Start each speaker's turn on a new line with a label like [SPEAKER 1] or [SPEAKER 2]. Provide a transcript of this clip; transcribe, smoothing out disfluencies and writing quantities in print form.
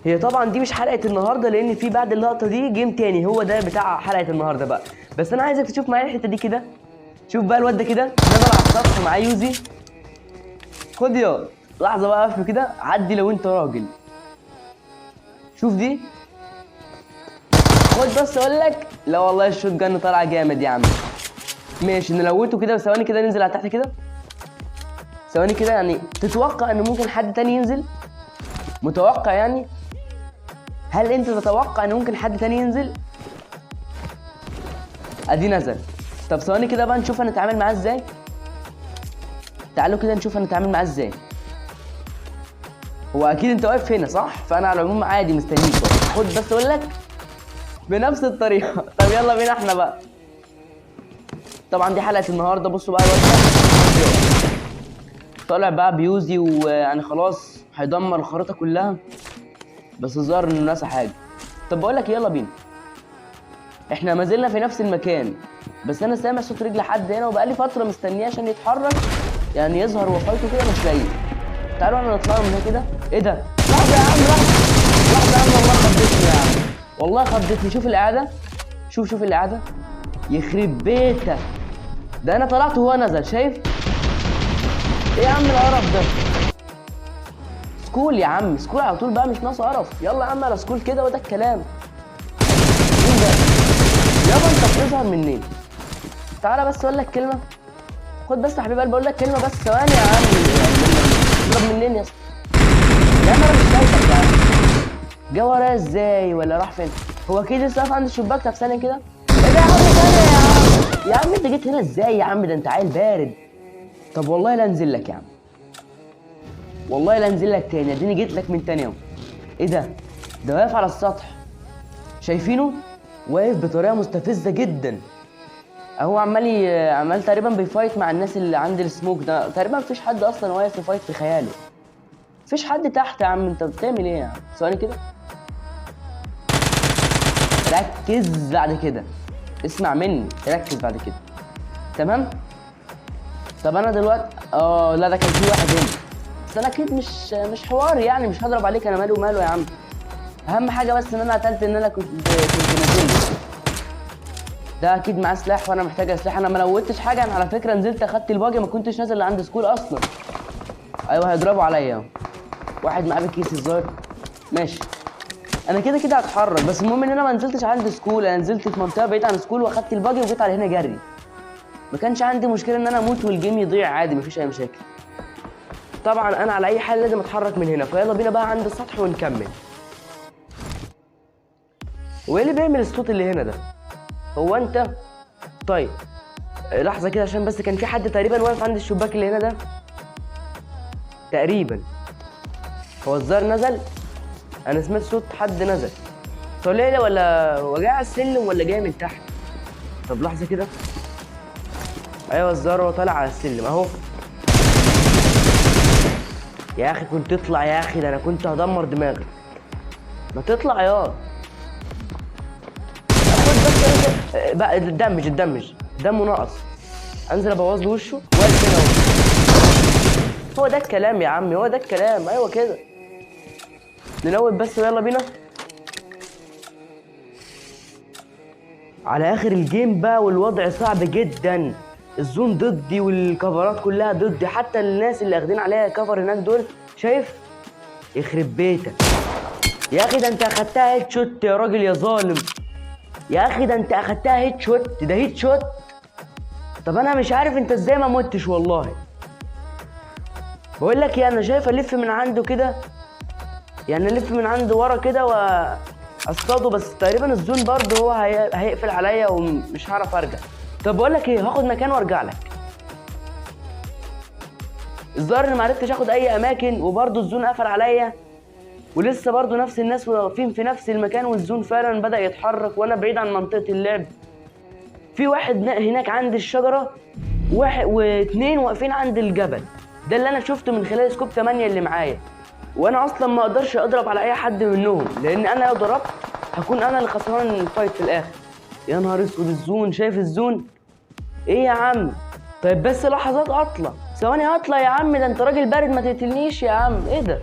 [SPEAKER 1] هي طبعا دي مش حلقه النهارده، لان في بعد اللقطه دي جيم تاني هو ده بتاع حلقه النهارده بقى. بس انا عايزك تشوف معايا الحته دي كده. شوف بقى الواد ده كده نزل على السطح معاه يوزي. خد يا لحظه بقى اقف كده، عدي لو انت راجل. شوف دي، خد بس اقول لك، لا والله الشوت جن طالع جامد يا عم. ماشي نلوته كده وثواني كده ننزل على تحت كده. ثواني كده، يعني تتوقع ان ممكن حد تاني ينزل؟ متوقع يعني؟ هل انت تتوقع ان ممكن حد تاني ينزل؟ ادي نزل. طب ثواني كده بقى نشوف هنتعامل معاه ازاي. تعالوا كده نشوف هنتعامل معاه ازاي. هو اكيد انت واقف هنا صح؟ فانا على العموم عادي مستنيك. خد بس اقول لك بنفس الطريقه. طب يلا بينا احنا بقى. طبعا دي حلقه النهارده. بصوا بقى الواد طالع بقى بيوزي، ويعني خلاص هيدمر الخريطه كلها، بس الظاهر انه ناسي حاجه. طب بقول لك يلا بينا. احنا ما زلنا في نفس المكان، بس انا سامع صوت رجل حد هنا وبقالي فتره مستنيه عشان يتحرك، يعني يظهر وفايته كده مش لاقيه. تعالوا انا نطلع من هنا كده. ايه ده؟ لحظه يا عم، لحظه يا عم، والله خضتني يا عم، والله خضتني. شوف الاعاده، شوف الاعاده، يخرب بيتك. ده انا طلعت وهو نزل، شايف؟ ايه يا عم القرف ده؟ سكول يا عم، سكول على طول بقى، مش ناقص قرف. يلا يا عم على سكول كده، وده الكلام. مين ده؟ يابا انت بتظهر منين؟ تعالى بس اقول لك كلمه. خد بس يا حبيب قلبي اقول لك كلمه بس، ثواني يا عم. تضرب منين يا اسطى؟ يا عم انا مش شايفك يا عم. جه ورايا ازاي ولا راح فين؟ هو اكيد لسه واقف عند الشباك. طب ثانيه كده. ايه ده يا عم؟ ثانيه يا عم. يا عم انت جيت هنا ازاي يا عم؟ ده انت عيل بارد. طب والله لا انزل لك يا عم، والله لا انزل لك تاني. اديني جيت لك من تاني يوم. ايه ده؟ ده واقف على السطح، شايفينه؟ واقف بطريقه مستفزه جدا. هو عمال تقريبا بيفايت مع الناس اللي عند السموك ده. تقريبا مفيش حد اصلا واقف يفايت في خياله. مفيش حد تحت يا عم. انت بتعمل ايه يا عم؟ ثواني كده، ركز بعد كده، اسمع مني، ركز بعد كده. تمام؟ طب انا دلوقتي لا ده كان في واحد هنا، بس انا اكيد مش حوار يعني، مش هضرب عليك. انا مالي وماله يا عم. اهم حاجه بس ان انا قتلت، ان انا كنت نازل. ده اكيد معاه سلاح وانا محتاج سلاح. انا ما لوتش حاجه. انا على فكره نزلت اخدت الباجي، ما كنتش نازل اللي عند سكول اصلا. ايوه هيضربوا عليا. واحد معاه بالكيس الظاهر. ماشي انا كده كده هتحرك، بس المهم ان انا ما نزلتش عند سكول. انا نزلت في منطقه بعيده عن سكول واخدت الباجي وجيت على هنا جري. ما كانش عندي مشكله ان انا اموت والجيم يضيع عادي، مفيش اي مشاكل. طبعا انا على اي حال لازم اتحرك من هنا، فيلا بينا بقى عند السطح ونكمل. وايه اللي بيعمل الصوت اللي هنا ده؟ هو انت؟ طيب لحظه كده، عشان بس كان في حد تقريبا واقف عند الشباك اللي هنا ده تقريبا. هو الظاهر نزل. انا سمعت صوت حد نزل. طالع لي ولا جاي على السلم ولا جاي من تحت؟ طب لحظه كده. ايوه الظاهر هو طالع على السلم اهو. يا اخي كنت تطلع يا اخي، ده انا كنت هدمر دماغك. ما تطلع يا خد بس بقى. الدمج دمه ناقص. انزل ابوظ له وشه واقف هنا اهو. هو ده الكلام يا عمي، هو ده الكلام. ايوه كده. نلوت بس ويلا بينا على اخر الجيم بقى. والوضع صعب جدا، الزون ضدي والكفرات كلها ضدي، حتى الناس اللي اخدين عليها كفر هناك دول. شايف؟ يخرب بيتك يا اخي. ده انت اخدتها هيد شوت يا راجل يا ظالم. يا اخي ده انت اخدتها هيد شوت، ده هيد شوت. طب انا مش عارف انت ازاي ما متش والله. بقول لك ايه، انا شايف الف من عنده كده، يعني الف من عنده ورا كده واصطاده، بس تقريبا الزون برضه هو هيقفل عليا ومش هعرف ارجع. طب بقول لك ايه، هاخد مكان وارجع لك. الظاهر اني معرفتش اخد اي اماكن، وبرضه الزون قفل عليا، ولسه برضه نفس الناس واقفين في نفس المكان، والزون فعلا بدأ يتحرك وانا بعيد عن منطقة اللعب. في واحد هناك عند الشجرة، واحد واتنين واقفين عند الجبل. ده اللي انا شفته من خلال سكوب 8 اللي معايا. وانا اصلا ما اقدرش اضرب على اي حد منهم، لان انا لو ضربت هكون انا اللي خسران الفايت في الاخر. يا نهار اسود الزون، شايف الزون؟ ايه يا عم؟ طيب بس لحظات اطلع، ثواني اطلع يا عم. ده انت راجل بارد، ما تقتلنيش يا عم. ايه ده؟